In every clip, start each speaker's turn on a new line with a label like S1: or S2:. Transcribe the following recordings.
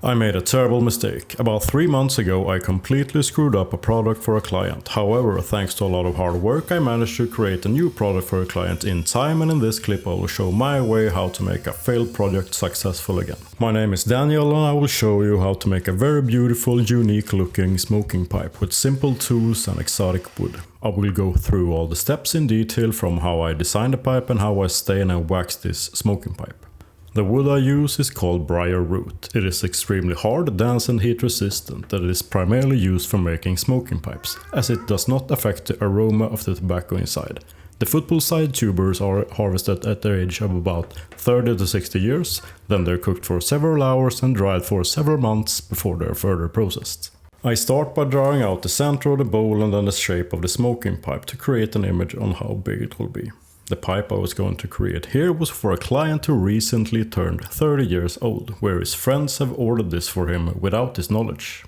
S1: I made a terrible mistake. About 3 months ago I completely screwed up a product for a client. However, thanks to a lot of hard work I managed to create a new product for a client in time, and in this clip I will show my way how to make a failed project successful again. My name is Daniel and I will show you how to make a very beautiful, unique looking smoking pipe with simple tools and exotic wood. I will go through all the steps in detail, from how I designed the pipe and how I stain and wax this smoking pipe. The wood I use is called Briar root. It is extremely hard, dense and heat resistant, and it is primarily used for making smoking pipes, as it does not affect the aroma of the tobacco inside. The football side tubers are harvested at the age of about 30 to 60 years, then they're cooked for several hours and dried for several months before they're further processed. I start by drawing out the center of the bowl and then the shape of the smoking pipe to create an image on how big it will be. The pipe I was going to create here was for a client who recently turned 30 years old, where his friends have ordered this for him without his knowledge.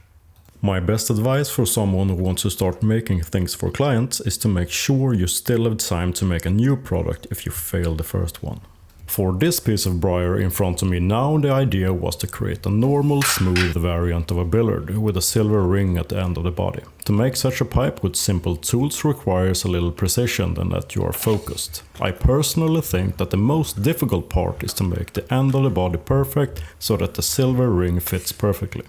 S1: My best advice for someone who wants to start making things for clients is to make sure you still have time to make a new product if you fail the first one. For this piece of Briar in front of me now, the idea was to create a normal, smooth variant of a billiard with a silver ring at the end of the body. To make such a pipe with simple tools requires a little precision and that you are focused. I personally think that the most difficult part is to make the end of the body perfect so that the silver ring fits perfectly.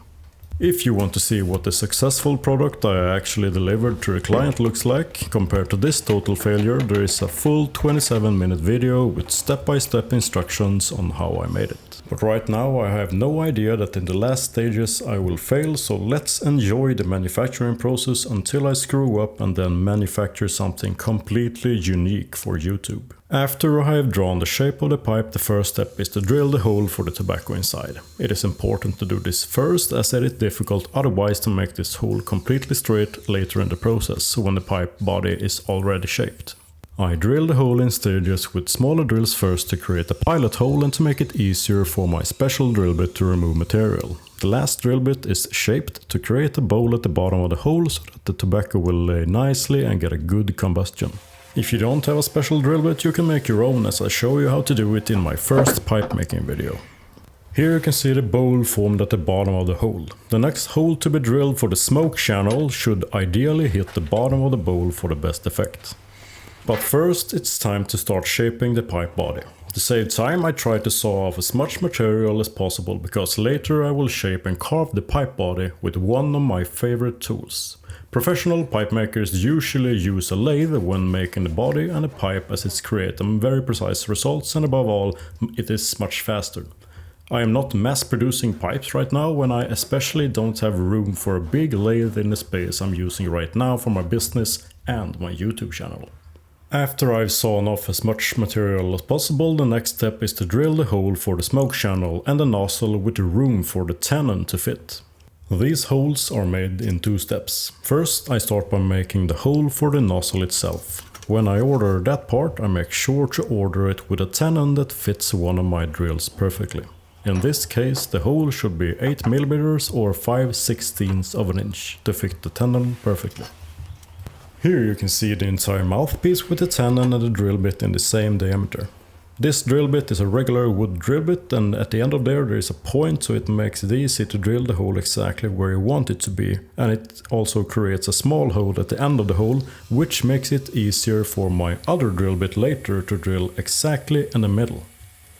S1: If you want to see what the successful product I actually delivered to the client looks like compared to this total failure, there is a full 27-minute video with step-by-step instructions on how I made it. But right now I have no idea that in the last stages I will fail, so let's enjoy the manufacturing process until I screw up and then manufacture something completely unique for YouTube. After I have drawn the shape of the pipe, the first step is to drill the hole for the tobacco inside. It is important to do this first, as it is difficult otherwise to make this hole completely straight later in the process, when the pipe body is already shaped. I drill the hole in stages with smaller drills first to create a pilot hole and to make it easier for my special drill bit to remove material. The last drill bit is shaped to create a bowl at the bottom of the hole so that the tobacco will lay nicely and get a good combustion. If you don't have a special drill bit, you can make your own, as I show you how to do it in my first pipe making video. Here you can see the bowl formed at the bottom of the hole. The next hole to be drilled for the smoke channel should ideally hit the bottom of the bowl for the best effect. But first it's time to start shaping the pipe body. To save time I try to saw off as much material as possible, because later I will shape and carve the pipe body with one of my favorite tools. Professional pipe makers usually use a lathe when making the body and the pipe, as it creates very precise results, and above all, it is much faster. I am not mass producing pipes right now, when I especially don't have room for a big lathe in the space I'm using right now for my business and my YouTube channel. After I've sawn off as much material as possible, the next step is to drill the hole for the smoke channel and the nozzle with room for the tenon to fit. These holes are made in 2 steps. First, I start by making the hole for the nozzle itself. When I order that part, I make sure to order it with a tenon that fits one of my drills perfectly. In this case, the hole should be 8 mm or 5/16 of an inch to fit the tenon perfectly. Here you can see the entire mouthpiece with the tenon and the drill bit in the same diameter. This drill bit is a regular wood drill bit, and at the end of there is a point, so it makes it easy to drill the hole exactly where you want it to be, and it also creates a small hole at the end of the hole, which makes it easier for my other drill bit later to drill exactly in the middle.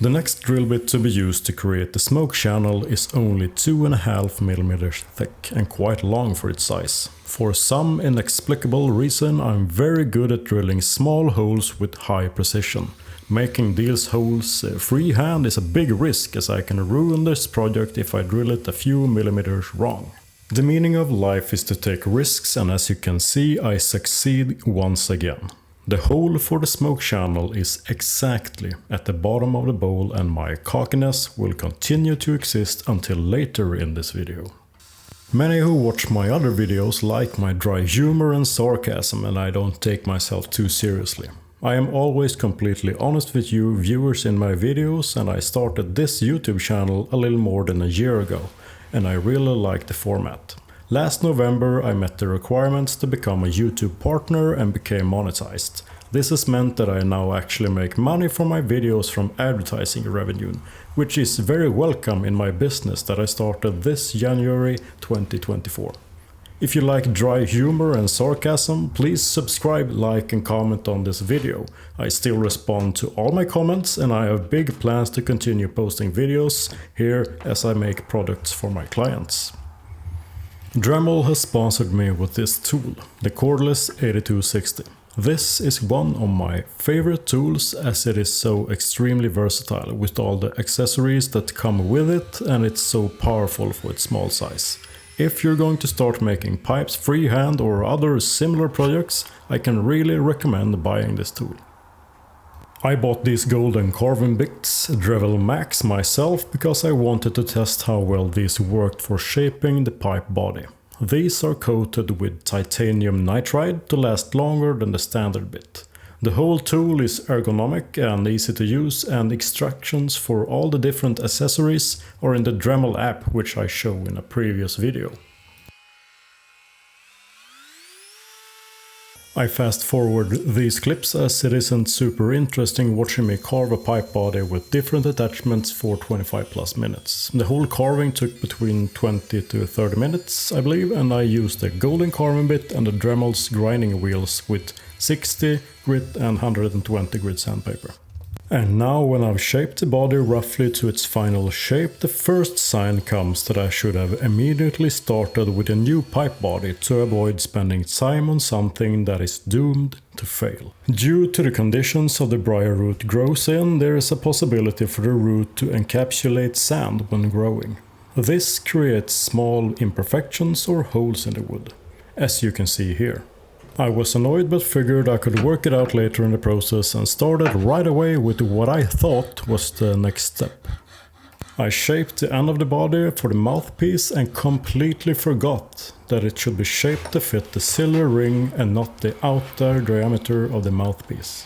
S1: The next drill bit to be used to create the smoke channel is only 2.5 mm thick and quite long for its size. For some inexplicable reason I'm very good at drilling small holes with high precision. Making these holes freehand is a big risk, as I can ruin this project if I drill it a few millimeters wrong. The meaning of life is to take risks, and as you can see I succeed once again. The hole for the smoke channel is exactly at the bottom of the bowl, and my cockiness will continue to exist until later in this video. Many who watch my other videos like my dry humor and sarcasm, and I don't take myself too seriously. I am always completely honest with you viewers in my videos, and I started this YouTube channel a little more than a year ago, and I really like the format. Last November I met the requirements to become a YouTube partner and became monetized. This has meant that I now actually make money from my videos from advertising revenue, which is very welcome in my business that I started this January 2024. If you like dry humor and sarcasm, please subscribe, like and comment on this video. I still respond to all my comments and I have big plans to continue posting videos here as I make products for my clients. Dremel has sponsored me with this tool, the Cordless 8260. This is one of my favorite tools as it is so extremely versatile with all the accessories that come with it, and it's so powerful for its small size. If you're going to start making pipes freehand or other similar projects, I can really recommend buying this tool. I bought these golden carving bits, Dremel Max, myself because I wanted to test how well these worked for shaping the pipe body. These are coated with titanium nitride to last longer than the standard bit. The whole tool is ergonomic and easy to use, and instructions for all the different accessories are in the Dremel app, which I show in a previous video. I fast forward these clips as it isn't super interesting watching me carve a pipe body with different attachments for 25 plus minutes. The whole carving took between 20 to 30 minutes, I believe, and I used the golden carving bit and the Dremel's grinding wheels with 60 grit and 120 grit sandpaper. And now when I've shaped the body roughly to its final shape, the first sign comes that I should have immediately started with a new pipe body to avoid spending time on something that is doomed to fail. Due to the conditions of the briar root grows in, there is a possibility for the root to encapsulate sand when growing. This creates small imperfections or holes in the wood, as you can see here. I was annoyed but figured I could work it out later in the process and started right away with what I thought was the next step. I shaped the end of the body for the mouthpiece and completely forgot that it should be shaped to fit the silver ring and not the outer diameter of the mouthpiece.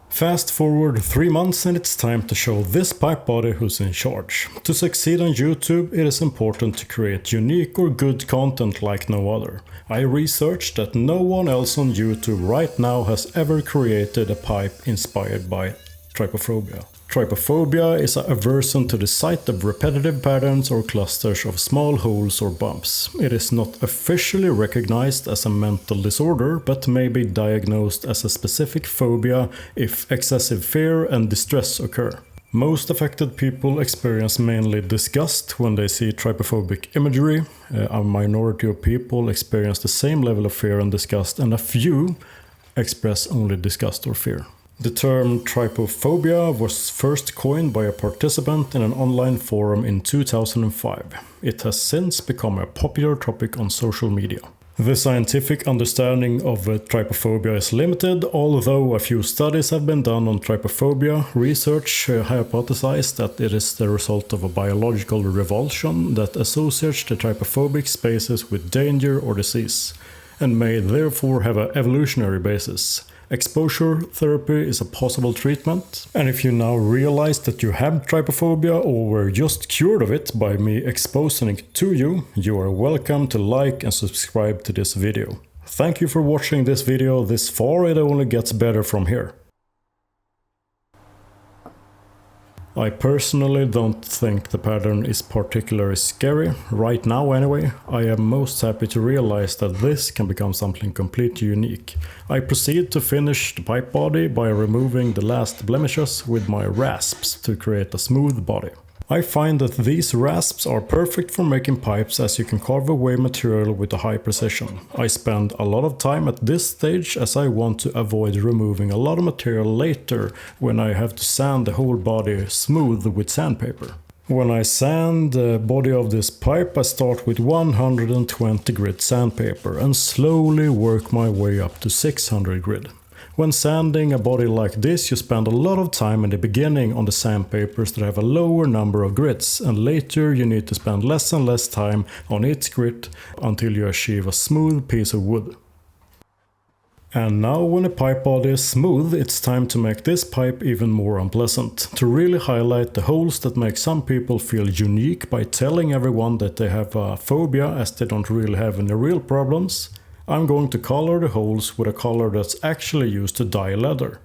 S1: Fast forward 3 months and it's time to show this pipe body who's in charge. To succeed on YouTube, it is important to create unique or good content like no other. I researched that no one else on YouTube right now has ever created a pipe inspired by trypophobia. Trypophobia is a aversion to the sight of repetitive patterns or clusters of small holes or bumps. It is not officially recognized as a mental disorder, but may be diagnosed as a specific phobia if excessive fear and distress occur. Most affected people experience mainly disgust when they see trypophobic imagery. A minority of people experience the same level of fear and disgust, and a few express only disgust or fear. The term trypophobia was first coined by a participant in an online forum in 2005. It has since become a popular topic on social media. The scientific understanding of trypophobia is limited, although a few studies have been done on trypophobia. Research hypothesized that it is the result of a biological revulsion that associates the trypophobic spaces with danger or disease, and may therefore have an evolutionary basis. Exposure therapy is a possible treatment, and if you now realize that you have trypophobia or were just cured of it by me exposing it to you, you are welcome to like and subscribe to this video. Thank you for watching this video this far, it only gets better from here. I personally don't think the pattern is particularly scary, right now anyway. I am most happy to realize that this can become something completely unique. I proceed to finish the pipe body by removing the last blemishes with my rasps to create a smooth body. I find that these rasps are perfect for making pipes as you can carve away material with a high precision. I spend a lot of time at this stage as I want to avoid removing a lot of material later when I have to sand the whole body smooth with sandpaper. When I sand the body of this pipe, I start with 120 grit sandpaper and slowly work my way up to 600 grit. When sanding a body like this, you spend a lot of time in the beginning on the sandpapers that have a lower number of grits, and later you need to spend less and less time on each grit until you achieve a smooth piece of wood. And now when the pipe body is smooth, it's time to make this pipe even more unpleasant. To really highlight the holes that make some people feel unique by telling everyone that they have a phobia as they don't really have any real problems, I'm going to color the holes with a color that's actually used to dye leather.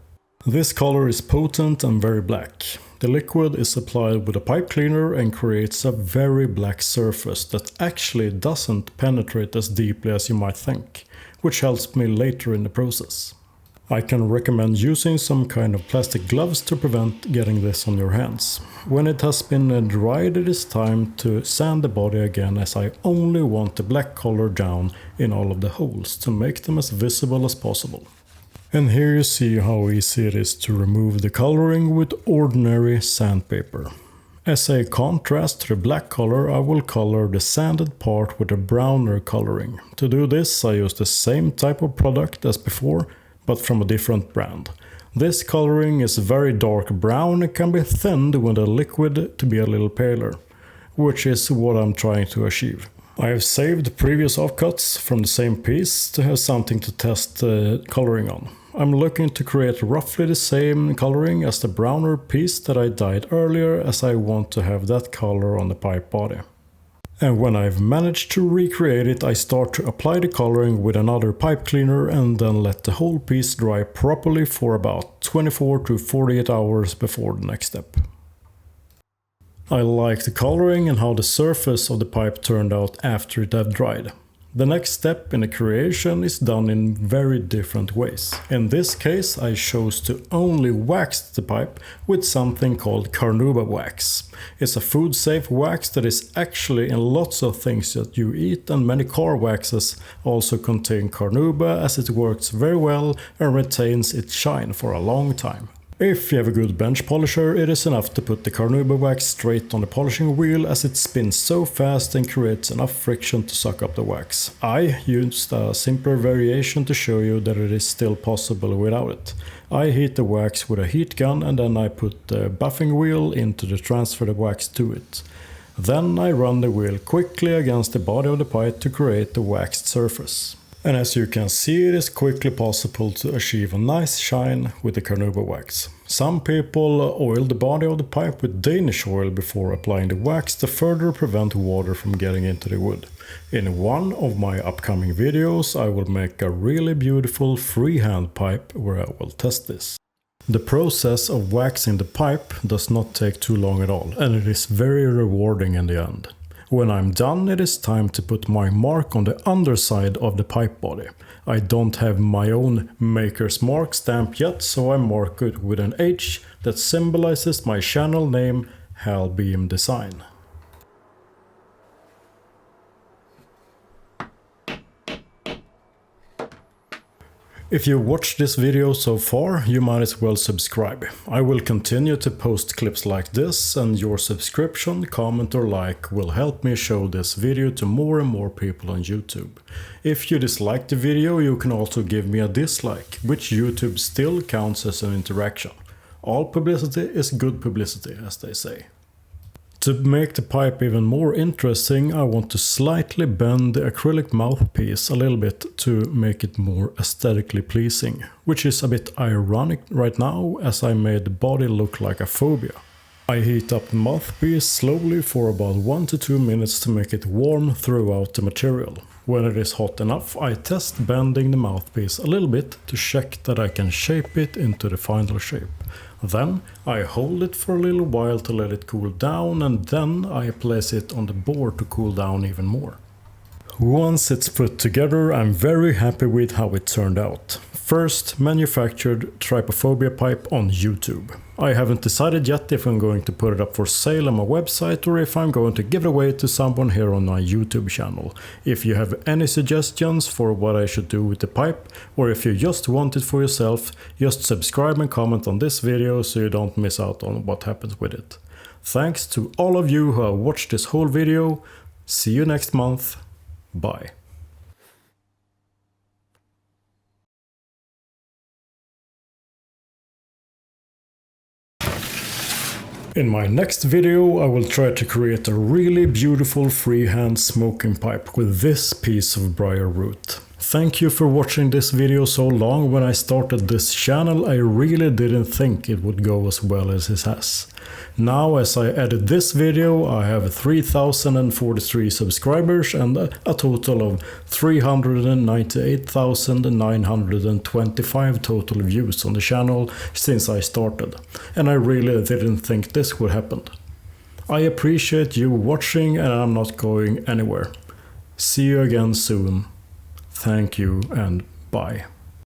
S1: This color is potent and very black. The liquid is applied with a pipe cleaner and creates a very black surface that actually doesn't penetrate as deeply as you might think, which helps me later in the process. I can recommend using some kind of plastic gloves to prevent getting this on your hands. When it has been dried, it is time to sand the body again, as I only want the black color down in all of the holes to make them as visible as possible. And here you see how easy it is to remove the coloring with ordinary sandpaper. As a contrast to the black color, I will color the sanded part with a browner coloring. To do this, I use the same type of product as before, but from a different brand. This coloring is very dark brown and can be thinned with a liquid to be a little paler, which is what I'm trying to achieve. I have saved previous offcuts from the same piece to have something to test the coloring on. I'm looking to create roughly the same coloring as the browner piece that I dyed earlier, as I want to have that color on the pipe body. And when I've managed to recreate it, I start to apply the coloring with another pipe cleaner and then let the whole piece dry properly for about 24 to 48 hours before the next step. I like the coloring and how the surface of the pipe turned out after it had dried. The next step in the creation is done in very different ways. In this case, I chose to only wax the pipe with something called carnauba wax. It's a food-safe wax that is actually in lots of things that you eat, and many car waxes also contain carnauba, as it works very well and retains its shine for a long time. If you have a good bench polisher, it is enough to put the carnauba wax straight on the polishing wheel, as it spins so fast and creates enough friction to suck up the wax. I used a simpler variation to show you that it is still possible without it. I heat the wax with a heat gun and then I put the buffing wheel in to transfer the wax to it. Then I run the wheel quickly against the body of the pipe to create the waxed surface. And as you can see, it is quickly possible to achieve a nice shine with the carnauba wax. Some people oil the body of the pipe with Danish oil before applying the wax to further prevent water from getting into the wood. In one of my upcoming videos, I will make a really beautiful freehand pipe where I will test this. The process of waxing the pipe does not take too long at all, and it is very rewarding in the end. When I'm done, it is time to put my mark on the underside of the pipe body. I don't have my own maker's mark stamp yet, so I mark it with an H that symbolizes my channel name, Halbeam Design. If you watched this video so far, you might as well subscribe. I will continue to post clips like this, and your subscription, comment or like will help me show this video to more and more people on YouTube. If you dislike the video, you can also give me a dislike, which YouTube still counts as an interaction. All publicity is good publicity, as they say. To make the pipe even more interesting, I want to slightly bend the acrylic mouthpiece a little bit to make it more aesthetically pleasing, which is a bit ironic right now, as I made the body look like a phobia. I heat up the mouthpiece slowly for about 1 to 2 minutes to make it warm throughout the material. When it is hot enough, I test bending the mouthpiece a little bit to check that I can shape it into the final shape. Then I hold it for a little while to let it cool down, and then I place it on the board to cool down even more. Once it's put together, I'm very happy with how it turned out. First manufactured trypophobia pipe on YouTube. I haven't decided yet if I'm going to put it up for sale on my website or if I'm going to give it away to someone here on my YouTube channel. If you have any suggestions for what I should do with the pipe, or if you just want it for yourself, just subscribe and comment on this video so you don't miss out on what happens with it. Thanks to all of you who have watched this whole video. See you next month. Bye. In my next video, I will try to create a really beautiful freehand smoking pipe with this piece of briar root. Thank you for watching this video so long. When I started this channel, I really didn't think it would go as well as it has. Now, as I edit this video, I have 3,043 subscribers and a total of 398,925 total views on the channel since I started. And I really didn't think this would happen. I appreciate you watching and I'm not going anywhere. See you again soon. Thank you and bye.